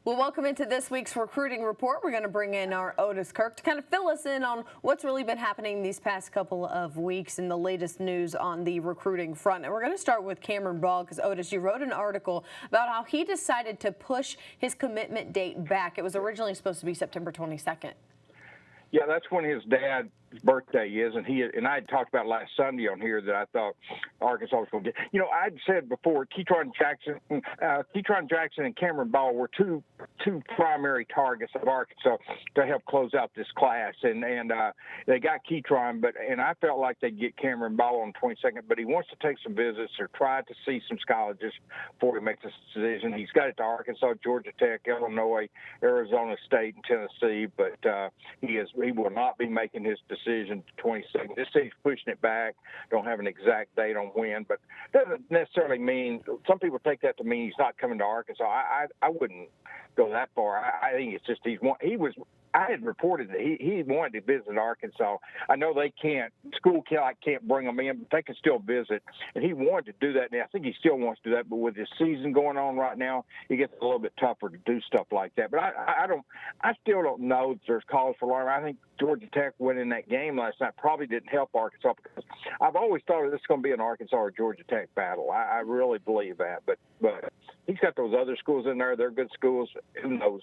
Well, welcome into this week's recruiting report. We're going to bring in our Otis Kirk to kind of fill us in on what's really been happening these past couple of weeks and the latest news on the recruiting front. And we're going to start with Cameron Ball because, Otis, you wrote an article about how he decided to push his commitment date back. It was originally supposed to be September 22nd. Yeah, that's when his dad's birthday is, and I had talked about last Sunday on here that I thought Arkansas was going to get. You know, I'd said before, Keytron Jackson and Cameron Ball were two primary targets of Arkansas to help close out this class, and they got Keytron, and I felt like they'd get Cameron Ball on the 22nd, but he wants to take some visits or try to see some colleges before he makes this decision. He's got it to Arkansas, Georgia Tech, Illinois, Arizona State, and Tennessee, but he will not be making his decision to 22nd. This he's pushing it back. Don't have an exact date on when, but doesn't necessarily mean. Some people take that to mean he's not coming to Arkansas. I wouldn't go that far. I think it's just I had reported that he wanted to visit Arkansas. I know they can't, school can't bring them in, but they can still visit. And he wanted to do that, and I think he still wants to do that. But with his season going on right now, it gets a little bit tougher to do stuff like that. But I still don't know if there's cause for alarm. I think Georgia Tech winning that game last night probably didn't help Arkansas because I've always thought this is going to be an Arkansas or Georgia Tech battle. I really believe that. But he's got those other schools in there. They're good schools. Who knows?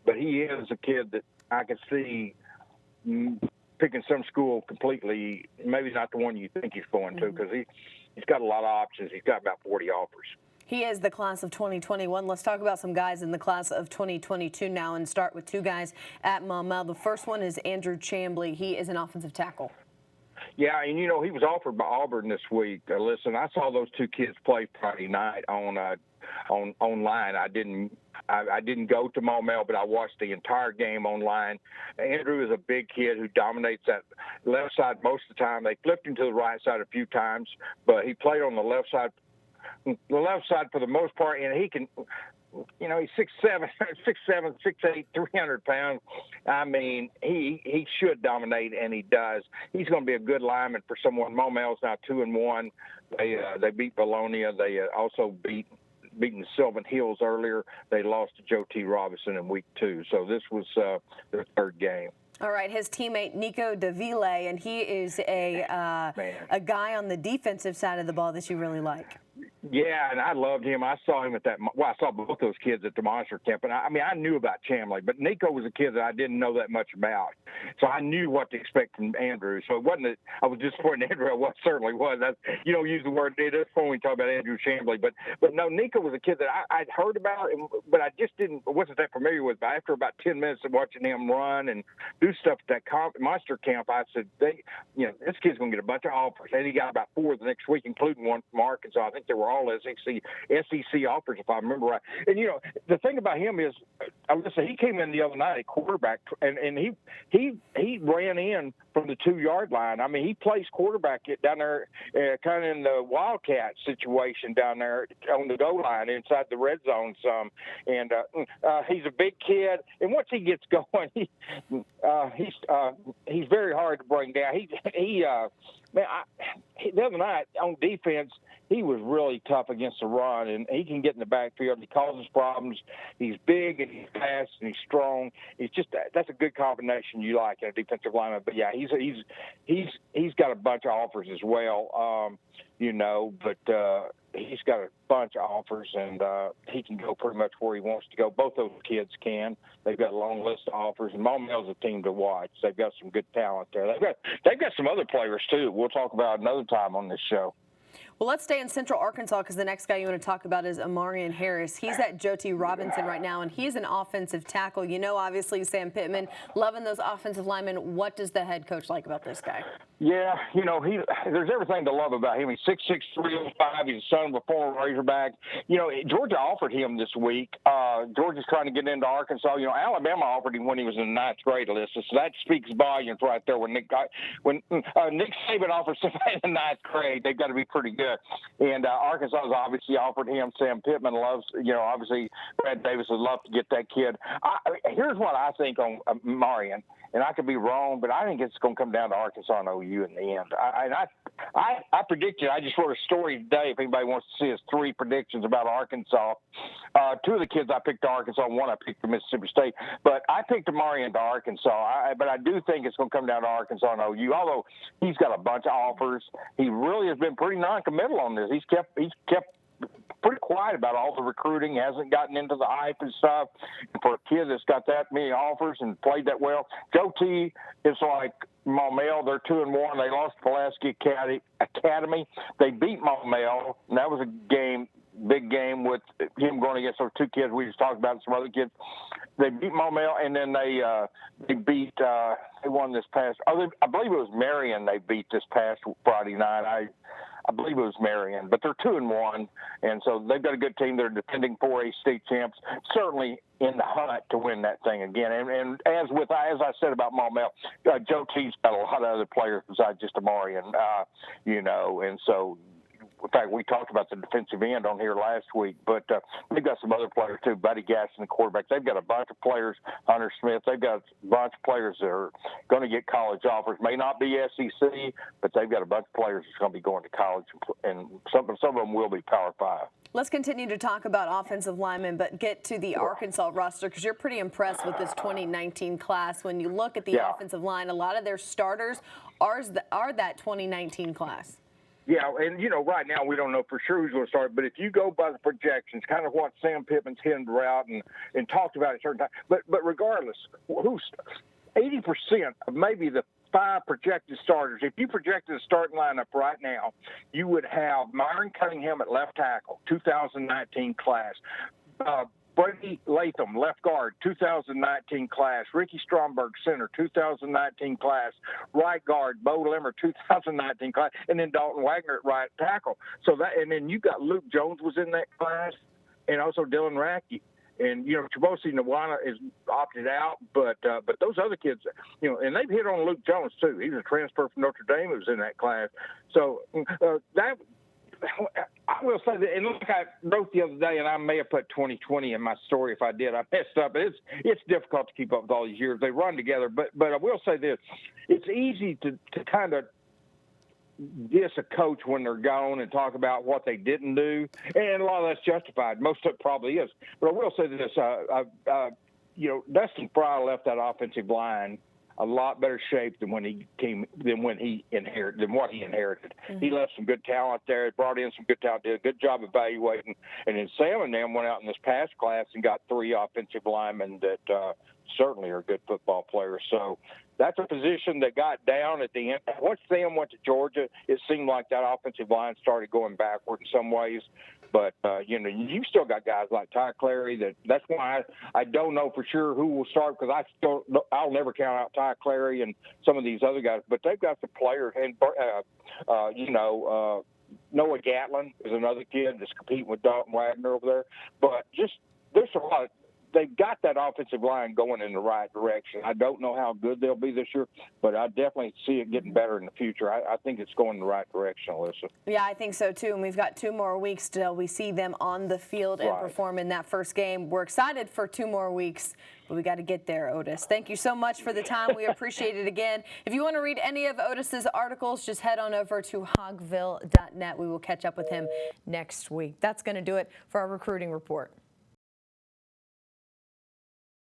But he is a kid that I can see picking some school completely, maybe not the one you think he's going to, because he's got a lot of options. He's got about 40 offers. He is the class of 2021. Let's talk about some guys in the class of 2022 now and start with two guys at Maumelle. The first one is Andrew Chamble. He is an offensive tackle. Yeah, and, you know, he was offered by Auburn this week. Listen, I saw those two kids play Friday night online. I didn't go to Maumelle, but I watched the entire game online. Andrew is a big kid who dominates that left side most of the time. They flipped him to the right side a few times, but he played on the left side for the most part, and he can, you know, he's 6'7", 6'8", 300 pounds. I mean, he should dominate, and he does. He's going to be a good lineman for someone. Maumelle's now 2-1. They beat Bologna. They also beaten Sylvan Hills earlier. They lost to Joe T. Robinson in week 2. So this was their third game. All right, his teammate Nico Deville, and he is a guy on the defensive side of the ball that you really like. Yeah, and I loved him. I saw him I saw both those kids at the Monster Camp. And I knew about Chamble, but Nico was a kid that I didn't know that much about. So I knew what to expect from Andrew. So it wasn't that I was disappointed in Andrew. I certainly was. You don't use the word, it is when we talk about Andrew Chamble. But no, Nico was a kid that I'd heard about, but I just wasn't that familiar with. But after about 10 minutes of watching him run and do stuff at that Monster Camp, I said, this kid's going to get a bunch of offers. And he got about 4 the next week, including one from Arkansas. I think they were all SEC offers, if I remember right. And, you know, the thing about him is, listen, he came in the other night at quarterback, and he ran in from the 2-yard line. I mean, he plays quarterback down there kind of in the Wildcat situation down there on the goal line inside the red zone some. And he's a big kid. And once he gets going, he's very hard to bring down. The other night on defense, he was really tough against the run, and he can get in the backfield. He causes problems. He's big and he's fast and he's strong. It's just that's a good combination you like in a defensive lineman. But yeah, he's got a bunch of offers as well, but he's got a bunch of offers, and he can go pretty much where he wants to go. Both those kids can. They've got a long list of offers, and Maumelle's a team to watch. They've got some good talent there. They've got some other players too. We'll talk about another time on this show. Well, let's stay in Central Arkansas because the next guy you want to talk about is Amarian Harris. He's at Joe T. Robinson right now, and he's an offensive tackle. You know, obviously, Sam Pittman, loving those offensive linemen. What does the head coach like about this guy? Yeah, you know, there's everything to love about him. He's 6'6", 305. He's the son of a former Razorback. You know, Georgia offered him this week. Georgia's trying to get into Arkansas. You know, Alabama offered him when he was in the 9th grade, Alyssa. So that speaks volumes right there. When Nick Saban offers somebody in the 9th grade, they've got to be pretty good. and Arkansas has obviously offered him. Sam Pittman loves, obviously Brad Davis would love to get that kid. Here's what I think on Marion, and I could be wrong, but I think it's going to come down to Arkansas and OU in the end. I predicted. I just wrote a story today. If anybody wants to see his 3 predictions about Arkansas, 2 of the kids I picked Arkansas, 1 I picked Mississippi State, but I picked Marion to Arkansas. But I do think it's going to come down to Arkansas and OU. Although he's got a bunch of offers, he really has been pretty non-committal on this. He's kept pretty quiet about all the recruiting, hasn't gotten into the hype and stuff. And for a kid that's got that many offers and played that well, Joe T is like Maumelle. They're 2-1. They lost Pulaski Academy. They beat Maumelle, and that was a big game with him going against those 2 kids we just talked about and some other kids. They beat Maumelle, and then they beat they won this past. I believe it was Marion they beat this past Friday night. I believe it was Marion, but they're 2-1, and so they've got a good team. They're defending 4A state champs, certainly in the hunt to win that thing again. And as I said about Maumelle, Joe T's got a lot of other players besides just Marion, and so. In fact, we talked about the defensive end on here last week, but they've got some other players too. Buddy Gaston, the quarterback. They've got a bunch of players. Hunter Smith. They've got a bunch of players that are going to get college offers. May not be SEC, but they've got a bunch of players that's going to be going to college, and some of them will be Power 5. Let's continue to talk about offensive linemen, but get to the Arkansas roster because you're pretty impressed with this 2019 class. When you look at the offensive line, a lot of their starters are that 2019 class. Yeah, and, right now we don't know for sure who's going to start, but if you go by the projections, kind of what Sam Pittman's hinted out and talked about at certain times, but regardless, 80% of maybe the 5 projected starters, if you projected a starting lineup right now, you would have Myron Cunningham at left tackle, 2019 class. Brady Latham, left guard, 2019 class. Ricky Stromberg, center, 2019 class. Right guard, Bo Limmer, 2019 class. And then Dalton Wagner at right tackle. And then you got Luke Jones was in that class, and also Dylan Rackey. And, Chibosi Nwana is opted out, but those other kids, and they've hit on Luke Jones, too. He was a transfer from Notre Dame who was in that class. So I will say that, and like I wrote the other day, and I may have put 2020 in my story if I did. I messed up. It's difficult to keep up with all these years. They run together. But I will say this. It's easy to kind of diss a coach when they're gone and talk about what they didn't do, and a lot of that's justified. Most of it probably is. But I will say this. Dustin Fry left that offensive line a lot better shape than what he inherited. Mm-hmm. He left some good talent there, brought in some good talent, did a good job evaluating. And then Sam and them went out in this past class and got 3 offensive linemen that certainly are good football players. So that's a position that got down at the end. Once Sam went to Georgia, it seemed like that offensive line started going backward in some ways. But, you've still got guys like Ty Clary. That's why I don't know for sure who will start, because I'll never count out Ty Clary and some of these other guys. But they've got some players. And, Noah Gatlin is another kid that's competing with Dalton Wagner over there. But there's a lot of – they've got that offensive line going in the right direction. I don't know how good they'll be this year, but I definitely see it getting better in the future. I think it's going in the right direction, Alyssa. Yeah, I think so, too. And we've got 2 more weeks till we see them on the field and perform in that first game. We're excited for 2 more weeks, but we got to get there, Otis. Thank you so much for the time. We appreciate it again. If you want to read any of Otis's articles, just head on over to hogville.net. We will catch up with him next week. That's going to do it for our recruiting report.